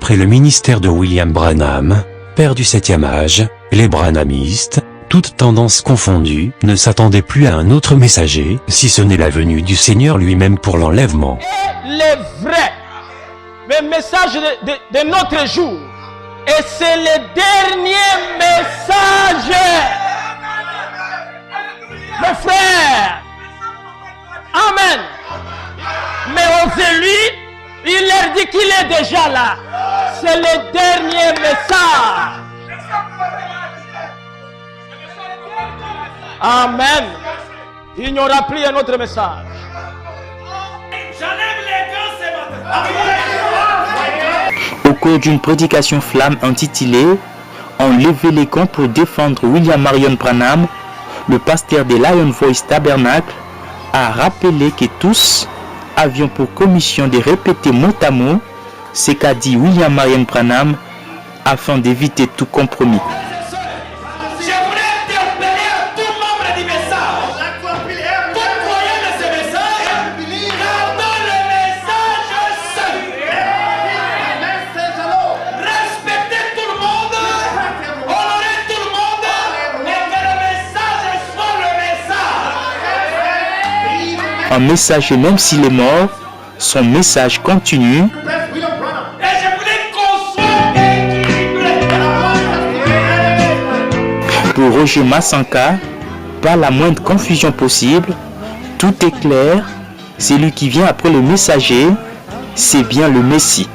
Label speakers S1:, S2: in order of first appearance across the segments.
S1: Après le ministère de William Branham, père du 7e âge, les branhamistes, toutes tendances confondues, ne s'attendaient plus à un autre messager, si ce n'est la venue du Seigneur lui-même pour l'enlèvement.
S2: Et les vrais, le message de notre jour, et c'est le dernier message. Mes frères, amen. Mais aux élus, il leur dit qu'il est déjà là. C'est le dernier message. Amen. Il n'y aura plus un autre message.
S3: J'enlève les gants ce matin.
S4: Au cours d'une prédication flamme intitulée « On levait les gants pour défendre William Marion Branham », le pasteur de Lion Voice Tabernacle a rappelé que tous avions pour commission de répéter mot à mot ce qu'a dit William Marion Branham afin d'éviter tout compromis.
S3: Je voulais interpeller tout membre du message. Tout croyant de ce message, gardons le message seul. Respectez tout le monde, honorez tout le monde, et que le message soit le message.
S4: Un messager, même s'il est mort, son message continue. Pour Roger Massanka, pas la moindre confusion possible, tout est clair, celui qui vient après le messager, c'est bien le Messie,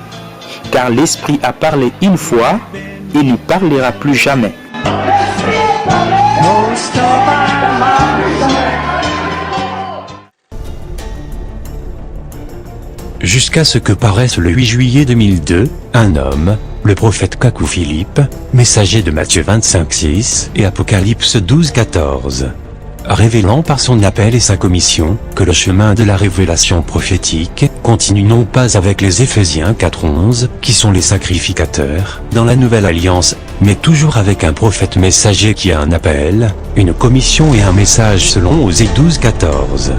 S4: car l'Esprit a parlé une fois et ne parlera plus jamais.
S1: Jusqu'à ce que paraisse le 8 juillet 2002, un homme, le prophète Kakou Philippe, messager de Matthieu 25:6 et Apocalypse 12:14, révélant par son appel et sa commission que le chemin de la révélation prophétique continue non pas avec les Éphésiens 4:11, qui sont les sacrificateurs dans la nouvelle alliance, mais toujours avec un prophète messager qui a un appel, une commission et un message selon Osée 12:14.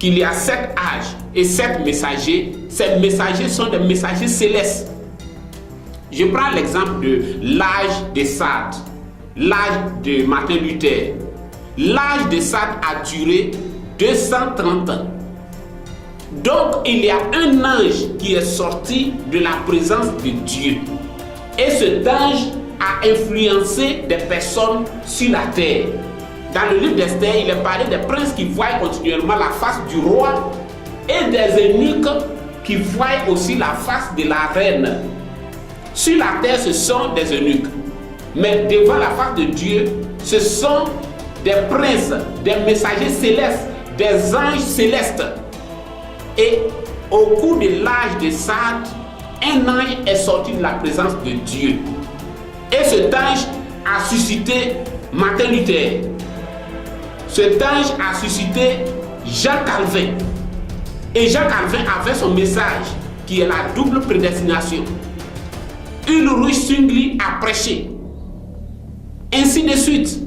S5: Il y a 7 âges et 7 messagers. Ces messagers sont des messagers célestes. Je prends l'exemple de l'âge des Sardes, l'âge de Martin Luther. L'âge des Sardes a duré 230 ans. Donc il y a un ange qui est sorti de la présence de Dieu. Et cet ange a influencé des personnes sur la terre. Dans le livre d'Esther, il est parlé des princes qui voient continuellement la face du roi et des eunuques qui voient aussi la face de la reine. Sur la terre, ce sont des eunuques. Mais devant la face de Dieu, ce sont des princes, des messagers célestes, des anges célestes. Et au cours de l'âge de Sardes, un ange est sorti de la présence de Dieu. Et cet ange a suscité Martin Luther. Cet ange a suscité Jean Calvin. Et Jean Calvin avait son message qui est la double prédestination. Ulrich Zwingli a prêché. Ainsi de suite,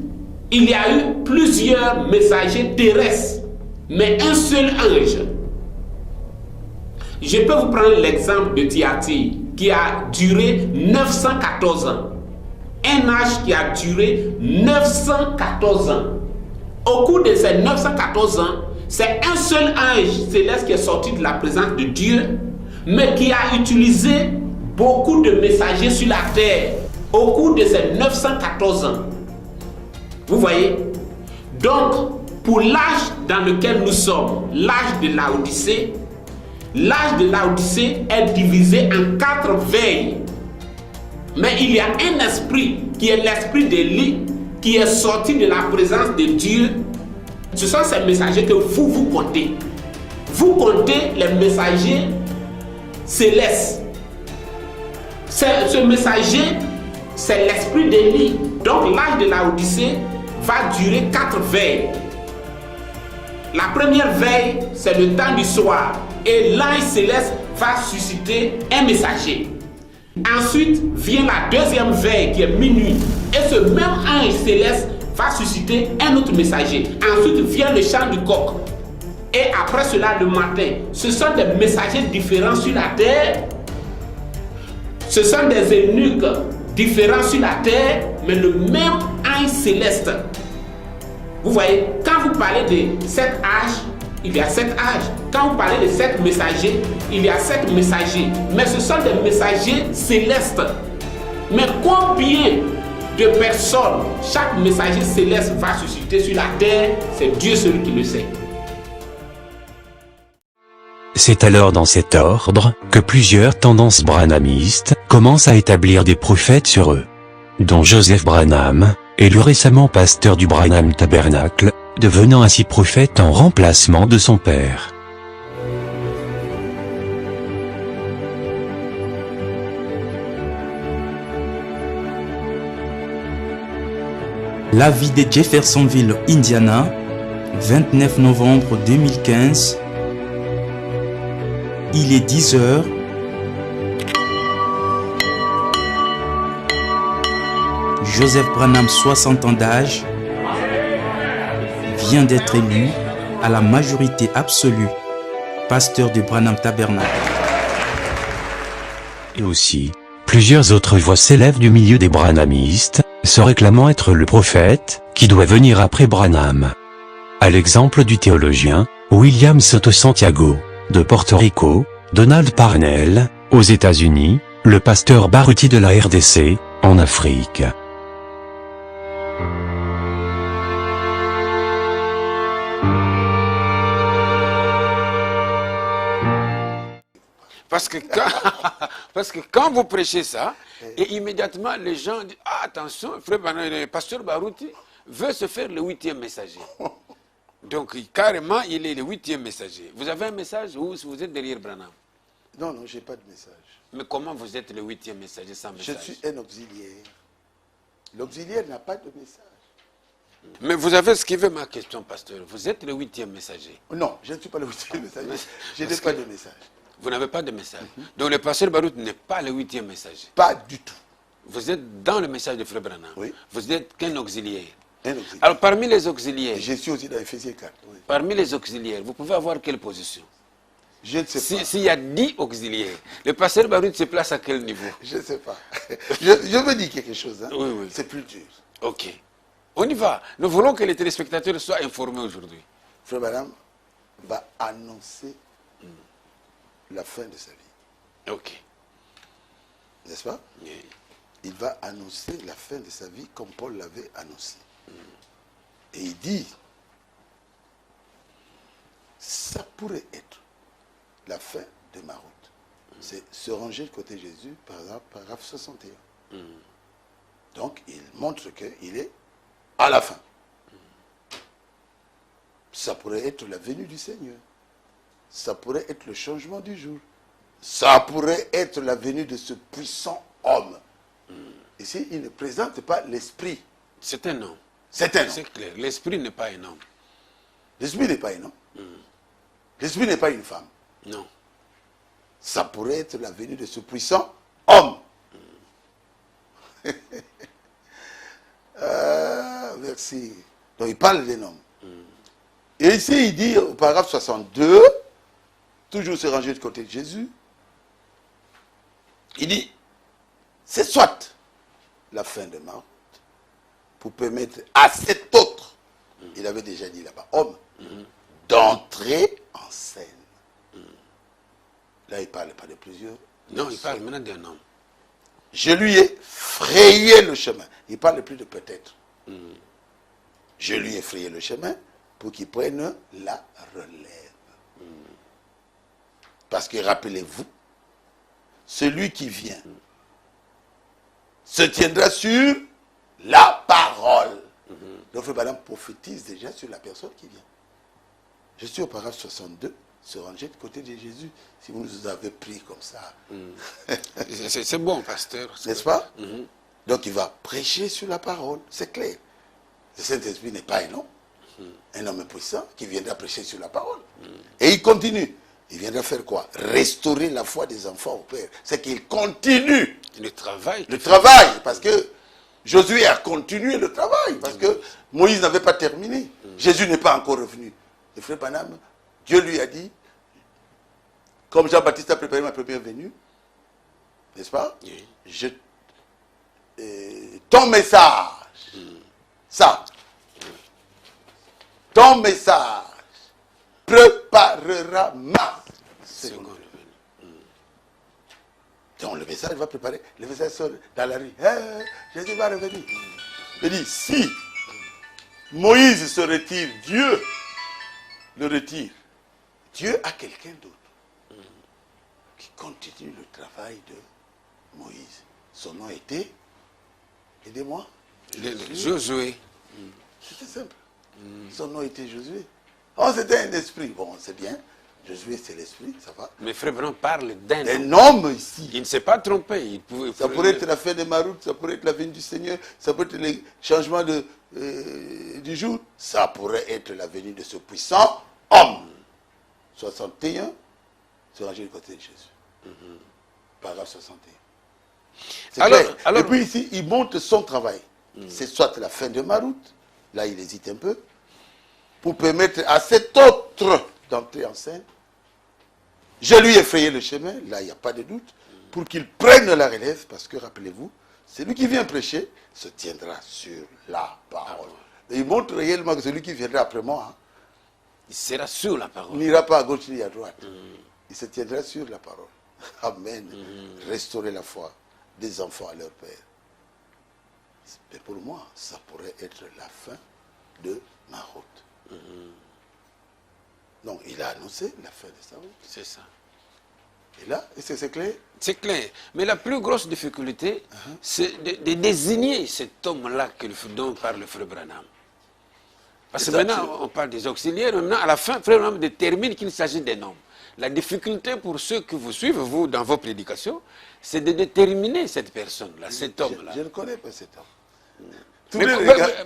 S5: il y a eu plusieurs messagers terrestres, mais un seul ange. Je peux vous prendre l'exemple de Thyatire qui a duré 914 ans. Un âge qui a duré 914 ans. Au cours de ces 914 ans, c'est un seul ange céleste qui est sorti de la présence de Dieu, mais qui a utilisé beaucoup de messagers sur la terre au cours de ces 914 ans. Vous voyez? Donc, pour l'âge dans lequel nous sommes, l'âge de Laodicée, l'âge de Laodicée est divisé en 4 veilles. Mais il y a un esprit qui est l'esprit d'Élie qui est sorti de la présence de Dieu. Ce sont ces messagers que vous comptez. Vous comptez les messagers célestes. Ce messager, c'est l'esprit d'Élie. Donc l'âge de l'Odyssée va durer 4 veilles. La première veille, c'est le temps du soir. Et l'ange céleste va susciter un messager. Ensuite vient la deuxième veille qui est minuit. Et ce même ange céleste va susciter un autre messager. Ensuite vient le chant du coq. Et après cela, le matin. Ce sont des messagers différents sur la terre. Ce sont des eunuques différents sur la terre, mais le même ange céleste. Vous voyez, quand vous parlez de 7 âges, il y a 7 âges. Quand vous parlez de 7 messagers, il y a 7 messagers. Mais ce sont des messagers célestes. Mais combien de personnes chaque messager céleste va susciter sur la terre, c'est Dieu seul qui le sait.
S1: C'est alors dans cet ordre que plusieurs tendances branhamistes commencent à établir des prophètes sur eux, dont Joseph Branham, élu récemment pasteur du Branham Tabernacle, devenant ainsi prophète en remplacement de son père.
S4: La vie de Jeffersonville, Indiana, 29 novembre 2015. Il est 10 heures. Joseph Branham, 60 ans d'âge, vient d'être élu à la majorité absolue pasteur du Branham Tabernacle.
S1: Et aussi, plusieurs autres voix s'élèvent du milieu des branhamistes, se réclamant être le prophète qui doit venir après Branham. À l'exemple du théologien William Soto Santiago, de Porto Rico, Donald Parnell, aux États-Unis, le pasteur Baruti de la RDC, en Afrique.
S6: Parce que quand vous prêchez ça, et immédiatement les gens disent ah, attention, frère le pasteur Baruti veut se faire le 8e messager. Donc carrément, il est le 8e messager. Vous avez un message ou vous êtes derrière Branham?
S7: Non, non, je n'ai pas de message.
S6: Mais comment vous êtes le 8e messager sans message?
S7: Je suis un auxiliaire. L'auxiliaire n'a pas de message.
S6: Mais vous avez esquivé ma question, pasteur. Vous êtes le 8e messager.
S7: Non, je ne suis pas le 8e messager. Je n'ai pas de message.
S6: Vous n'avez pas de message. Donc le pasteur Baruch n'est pas le 8e messager.
S7: Pas du tout.
S6: Vous êtes dans le message de Frère Branham.
S7: Oui.
S6: Vous n'êtes qu'un auxiliaire.
S7: Un auxiliaire.
S6: Alors parmi les auxiliaires,
S7: Et je suis aussi dans Ephésiens 4. Oui.
S6: parmi les auxiliaires, vous pouvez avoir quelle position?
S7: Je ne sais pas.
S6: S'il y a 10 auxiliaires, le pasteur Baruch se place à quel niveau?
S7: Je ne sais pas. je veux dire quelque chose. Hein.
S6: Oui, oui.
S7: C'est plus dur.
S6: Ok. On y va. Nous voulons que les téléspectateurs soient informés aujourd'hui.
S7: Frère Branham va annoncer la fin de sa vie.
S6: Ok.
S7: N'est-ce pas?
S6: Oui.
S7: Il va annoncer la fin de sa vie comme Paul l'avait annoncé. Et il dit, ça pourrait être la fin de ma route. C'est se ranger de côté Jésus, par exemple, paragraphe 61. Donc, il montre qu'il est à la fin. Ça pourrait être la venue du Seigneur. Ça pourrait être le changement du jour. Ça pourrait être la venue de ce puissant homme. Ici, il ne présente pas l'esprit.
S6: C'est un homme.
S7: C'est un homme.
S6: C'est clair. L'esprit n'est pas un homme.
S7: L'esprit n'est pas un homme. L'esprit n'est pas une femme.
S6: Non.
S7: Ça pourrait être la venue de ce puissant homme. Merci. Donc il parle d'un homme. Et ici, il dit au paragraphe 62, toujours se ranger du côté de Jésus, il dit, c'est soit la fin de ma route pour permettre à cet autre, il avait déjà dit là-bas, homme, d'entrer en scène. Là, il ne parle pas de plusieurs.
S6: Non, il parle maintenant d'un homme.
S7: Je lui ai frayé le chemin. Il ne parle plus de peut-être. Je lui ai frayé le chemin pour qu'il prenne la relève. Parce que rappelez-vous, celui qui vient se tiendra sur la parole. Donc, le Frère prophétise déjà sur la personne qui vient. Je suis au paragraphe 62, se ranger de côté de Jésus, si vous nous avez pris comme ça.
S6: C'est bon, pasteur.
S7: N'est-ce pas? Donc il va prêcher sur la parole, c'est clair. Le Saint-Esprit n'est pas un homme. Un homme puissant qui viendra prêcher sur la parole. Et il continue. Il viendra faire quoi? Restaurer la foi des enfants au Père. C'est qu'il continue
S6: Le travail.
S7: le travail. Parce que Josué a continué le travail. Parce que Moïse n'avait pas terminé. Jésus n'est pas encore revenu. Le frère Branham, Dieu lui a dit, comme Jean-Baptiste a préparé ma première venue, n'est-ce pas?
S6: Oui.
S7: Ton message, ça, ton message préparera ma seconde venue. Donc le message va préparer, le message sort dans la rue. Jésus va revenir. Il dit, si Moïse se retire, Dieu le retire. Dieu a quelqu'un d'autre qui continue le travail de Moïse. Son nom était, aidez-moi,
S6: Josué.
S7: c'était simple. Son nom était Josué. Oh, c'était un esprit. Bon, c'est bien. Josué, c'est l'esprit, ça va.
S6: Mais Frère Branham parle d'un homme.
S7: Un homme ici.
S6: Il ne s'est pas trompé.
S7: Ça pourrait être la fin de ma route, ça pourrait être la venue du Seigneur, ça pourrait être le changement du jour, ça pourrait être la venue de ce puissant homme. 61, se ranger du côté de Jésus. Paragraphe 61. C'est clair. Et puis ici, il montre son travail. C'est soit la fin de ma route, là il hésite un peu, pour permettre à cet autre d'entrer en scène. Je lui ai frayé le chemin, là il n'y a pas de doute, pour qu'il prenne la relève, parce que rappelez-vous, celui qui vient prêcher se tiendra sur la parole. Et il montre réellement que celui qui viendra après moi,
S6: il sera sur la parole.
S7: Il n'ira pas à gauche ni à droite. Il se tiendra sur la parole. Amen. Restaurer la foi des enfants à leur père. Mais pour moi, ça pourrait être la fin de ma route. Donc, il a annoncé la fin de sa route.
S6: C'est ça.
S7: Et là, est-ce que c'est clair?
S6: C'est clair. Mais la plus grosse difficulté, c'est de désigner cet homme-là dont parle le frère Branham. Parce que maintenant, on parle des auxiliaires. Maintenant, à la fin, frère Branham détermine qu'il s'agit d'un homme. La difficulté pour ceux qui vous suivent, vous, dans vos prédications, c'est de déterminer cette personne-là, cet homme-là.
S7: Je ne connais pas cet homme.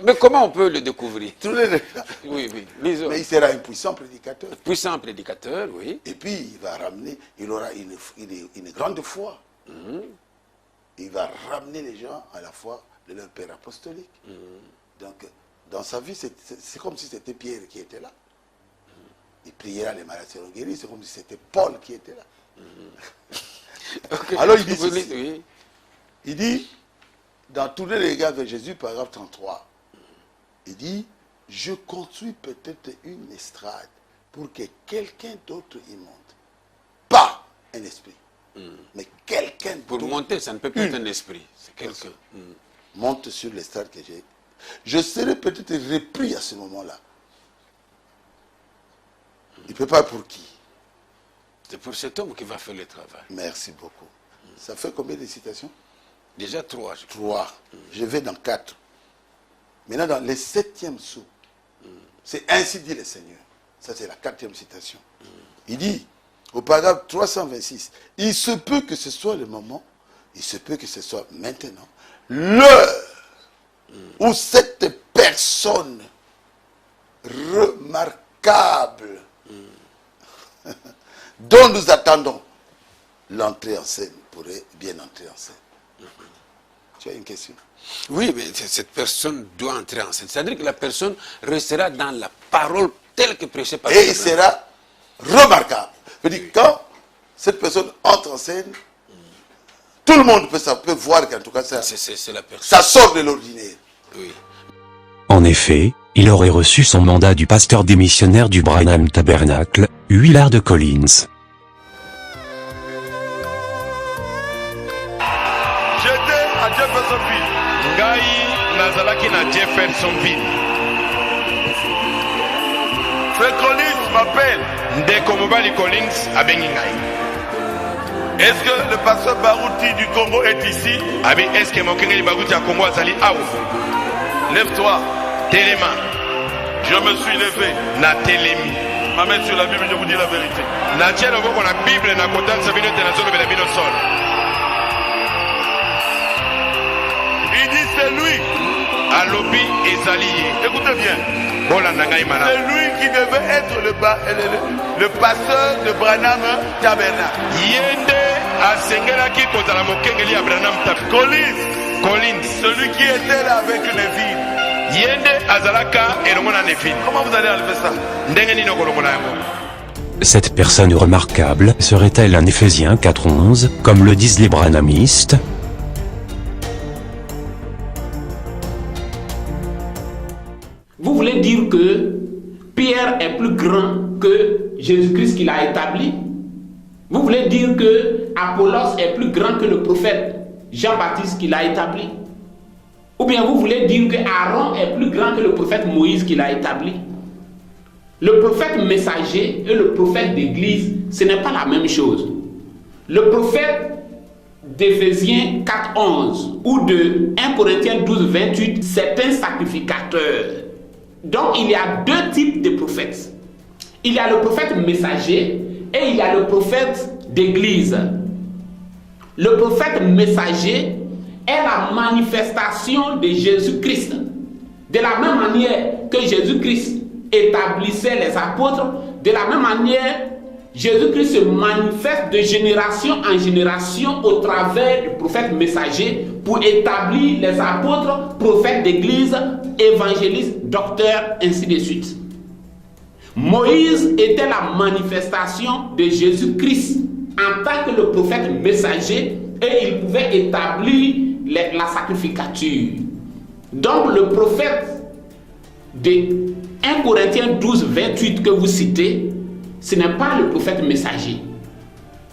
S6: Mais comment on peut le découvrir?
S7: Tous les regards.
S6: Oui, oui. Lisons.
S7: Mais il sera un puissant prédicateur.
S6: Puissant prédicateur, oui.
S7: Et puis, il va ramener, il aura une grande foi. Il va ramener les gens à la foi de leur père apostolique. Donc, dans sa vie, c'est comme si c'était Pierre qui était là. Il priera, les malades seront guéris. C'est comme si c'était Paul qui était là.
S6: Okay.
S7: Alors, il dit ceci.
S6: Oui.
S7: Il dit, dans tous les regards vers Jésus, paragraphe 33, il dit, je construis peut-être une estrade pour que quelqu'un d'autre y monte. Pas un esprit, mais quelqu'un d'autre.
S6: Pour monter, ça ne peut pas être un esprit. C'est quelqu'un.
S7: Monte sur l'estrade que j'ai. Je serai peut-être repris à ce moment-là. Il ne peut pas pour qui?
S6: C'est pour cet homme qui va faire le travail.
S7: Merci beaucoup. Ça fait combien de citations?
S6: Déjà 3.
S7: 3. Je vais dans 4. Maintenant, dans les 7e sous, c'est ainsi dit le Seigneur. Ça, c'est la 4e citation. Il dit, au paragraphe 326, il se peut que ce soit le moment, il se peut que ce soit maintenant, l'heure où cette personne remarquable dont nous attendons l'entrée en scène pourrait bien entrer en scène. Tu as une question?
S6: Oui, mais cette personne doit entrer en scène. C'est-à-dire que la personne restera dans la parole telle que prêchée par
S7: et il sera remarquable. Je dis, quand cette personne entre en scène, tout le monde peut voir qu'en tout cas ça,
S6: c'est la personne.
S7: Ça sort de l'ordinaire.
S6: Oui.
S1: En effet, il aurait reçu son mandat du pasteur démissionnaire du Branham Tabernacle, Willard Collins.
S3: J'étais à Jeffersonville. Ngai Nazalaki na Jeffersonville. Frère Collins m'appelle. Ndeko Mobali Collins a Bengingai. Est-ce que le pasteur Barouti du Congo est ici? Abi, est-ce que mon Kengeli Barouti à Congo a sali Aou? Lève-toi, Téléma. Je me suis levé. Na Télémi. Ma main sur la Bible, je vous dis la vérité. Natia le voit la Bible na kotan sabino tenazo le bino sol. Il dit c'est lui. Alobi Ezali. Écoutez bien. C'est lui qui devait être le pasteur de Branham Tabernacle. Yende asengela ki kozala mokengeli ya Branham Tabernacle. Collins, celui qui était là avec Neville. Yende azalaka elongona Neville. Comment vous allez enlever ça? Ndenge nini okolongola yango?
S1: Cette personne remarquable serait-elle un Éphésiens 4:11, comme le disent les branhamistes?
S5: Vous voulez dire que Pierre est plus grand que Jésus-Christ qui l'a établi? Vous voulez dire que Apollos est plus grand que le prophète Jean-Baptiste qui l'a établi? Ou bien vous voulez dire que Aaron est plus grand que le prophète Moïse qui l'a établi? Le prophète messager et le prophète d'église, ce n'est pas la même chose. Le prophète d'Éphésiens 4:11 ou de 1 Corinthiens 12:28, c'est un sacrificateur. Donc il y a deux types de prophètes. Il y a le prophète messager et il y a le prophète d'église. Le prophète messager est la manifestation de Jésus-Christ. De la même manière que Jésus-Christ établissait les apôtres, de la même manière, Jésus-Christ se manifeste de génération en génération au travers du prophète messager pour établir les apôtres, prophètes d'église, évangélistes, docteurs, ainsi de suite. Moïse était la manifestation de Jésus-Christ en tant que le prophète messager et il pouvait établir la sacrificature. Donc le prophète de 1 Corinthiens 12:28 que vous citez, ce n'est pas le prophète messager.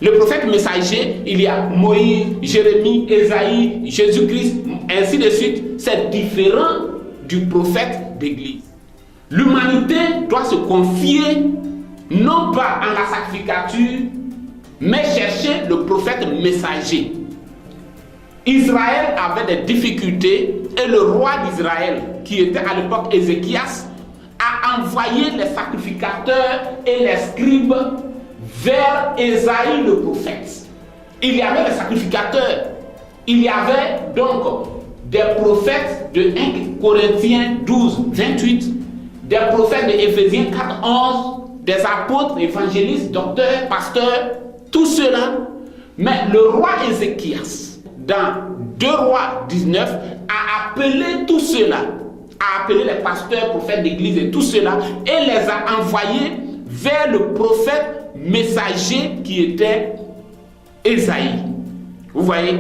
S5: Le prophète messager, il y a Moïse, Jérémie, Ésaïe, Jésus-Christ, ainsi de suite. C'est différent du prophète d'église. L'humanité doit se confier non pas en la sacrificature, mais chercher le prophète messager. Israël avait des difficultés et le roi d'Israël, qui était à l'époque Ézéchias, a envoyé les sacrificateurs et les scribes vers Ésaïe le prophète. Il y avait les sacrificateurs, il y avait donc des prophètes de 1 Corinthiens 12:28, des prophètes de Éphésiens 4:11, des apôtres, évangélistes, docteurs, pasteurs, tout cela. Mais le roi Ézéchias, dans 2 Rois 19, a appelé tout cela, a appelé les pasteurs, prophètes d'église et tout cela, et les a envoyés vers le prophète messager qui était Ésaïe. Vous voyez?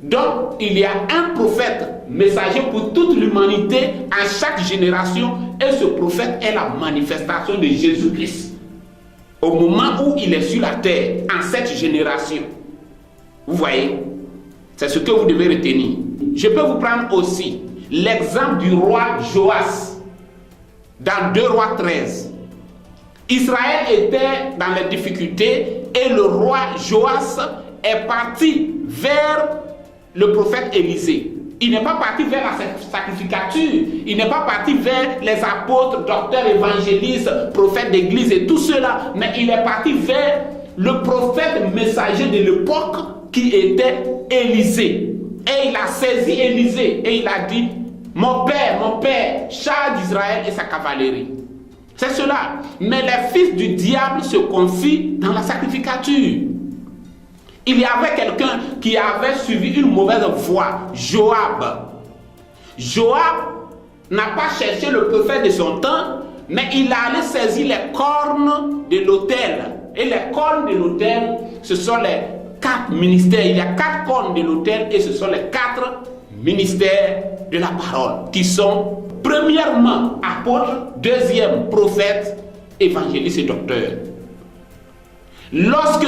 S5: Donc, il y a un prophète messager pour toute l'humanité à chaque génération, et ce prophète est la manifestation de Jésus-Christ au moment où il est sur la terre, en cette génération. Vous voyez? C'est ce que vous devez retenir. Je peux vous prendre aussi l'exemple du roi Joas dans 2 Rois 13. Israël était dans les difficultés et le roi Joas est parti vers le prophète Élisée. Il n'est pas parti vers la sacrificature, il n'est pas parti vers les apôtres, docteurs, évangélistes, prophètes d'église et tout cela, mais il est parti vers le prophète messager de l'époque qui était Élisée. Et il a saisi Élisée et il a dit: mon père, char d'Israël et sa cavalerie. C'est cela. Mais les fils du diable se confient dans la sacrificature. Il y avait quelqu'un qui avait suivi une mauvaise voie, Joab. Joab n'a pas cherché le prophète de son temps, mais il allait saisir les cornes de l'autel. Et les cornes de l'autel, ce sont les 4 ministères. Il y a 4 cornes de l'autel et ce sont les 4 ministères de la parole qui sont premièrement apôtres, deuxième prophète, évangéliste et docteur. Lorsque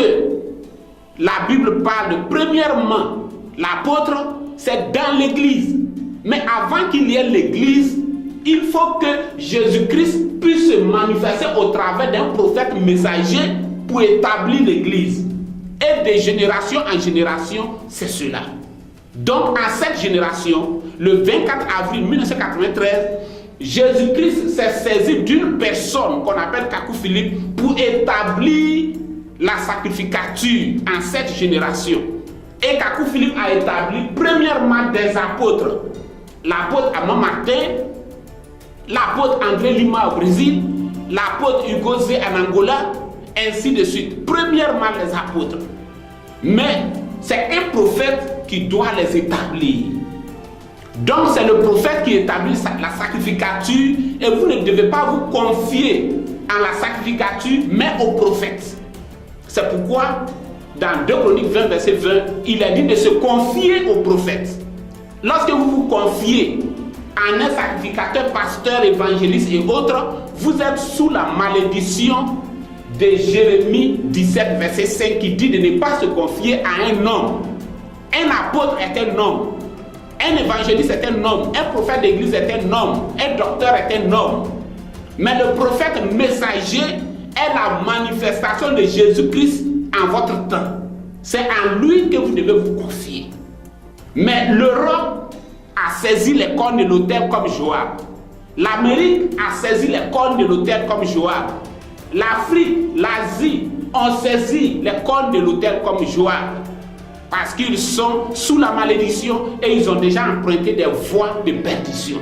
S5: la Bible parle de premièrement l'apôtre, c'est dans l'église. Mais avant qu'il y ait l'église, il faut que Jésus-Christ puisse se manifester au travers d'un prophète messager pour établir l'église. Et de génération en génération, c'est cela. Donc, en cette génération, le 24 avril 1993, Jésus-Christ s'est saisi d'une personne qu'on appelle Kakou Philippe pour établir la sacrificature en cette génération. Et Kakou Philippe a établi premièrement des apôtres. L'apôtre Amand Martin, l'apôtre André Lima au Brésil, l'apôtre Hugo Zé en Angola, ainsi de suite. Premièrement les apôtres. Mais c'est un prophète qui doit les établir. Donc c'est le prophète qui établit la sacrificature et vous ne devez pas vous confier à la sacrificature mais au prophète. C'est pourquoi dans 2 Chroniques 20 verset 20 il est dit de se confier au prophète. Lorsque vous vous confiez en un sacrificateur, pasteur, évangéliste et autres, vous êtes sous la malédiction de Jérémie 17 verset 5 qui dit de ne pas se confier à un homme. Un apôtre est un homme. Un évangéliste est un homme, un prophète d'église est un homme, un docteur est un homme. Mais le prophète messager est la manifestation de Jésus-Christ en votre temps. C'est en lui que vous devez vous confier. Mais l'Europe a saisi les cornes de l'autel comme Joab. L'Amérique a saisi les cornes de l'autel comme Joab. L'Afrique, l'Asie ont saisi les cornes de l'autel comme Joab. Parce qu'ils sont sous la malédiction et ils ont déjà emprunté des voies de perdition.